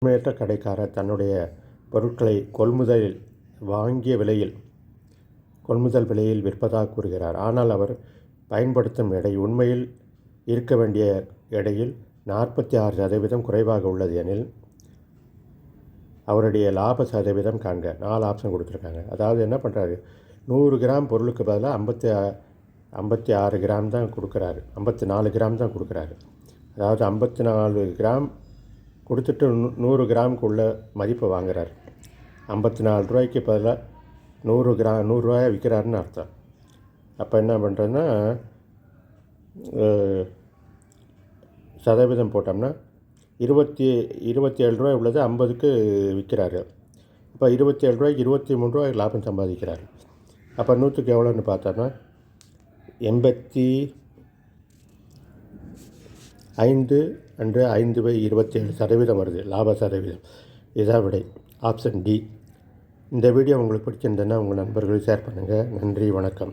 உண்மையற்ற கடைக்காரர் தன்னுடைய பொருட்களை கொள்முதல் விலையில் விற்பதாக கூறுகிறார். ஆனால் அவர் பயன்படுத்தும் எடை உண்மையில் இருக்க வேண்டிய எடையில் 46% குறைவாக உள்ளது எனில் அவருடைய லாப சதவீதம் காண்க. 4 ஆப்ஷன் கொடுத்துருக்காங்க. அதாவது என்ன பண்ணுறாரு, 100 கிராம் பொருளுக்கு பதிலாக 56 கிராம் தான் கொடுக்குறாரு, 54 கிராம் தான் கொடுக்குறாரு. அதாவது 54 கிராம் கொடுத்துட்டு 100 கிராமுக்குள்ள மதிப்பை வாங்குறாரு. 54 ரூபாய்க்கு பதிலாக 100 ரூபாயை விற்கிறாருன்னு அர்த்தம். அப்போ என்ன பண்ணுறதுன்னா சதவீதம் போட்டோம்னா 27 ரூபாய் உள்ளது 50க்கு விற்கிறாரு. இப்போ 27 ரூபாய்க்கு 23 ரூபாய்க்கு லாபம் சம்பாதிக்கிறாரு. அப்போ 100க்கு எவ்வளோன்னு பார்த்தோன்னா 85/5/27% வருது லாப சதவீதம். இதான் விடை, ஆப்ஷன் டி. இந்த வீடியோ உங்களுக்கு பிடிச்சிருந்ததுன்னா உங்கள் நண்பர்களுக்கு ஷேர் பண்ணுங்கள். நன்றி, வணக்கம்.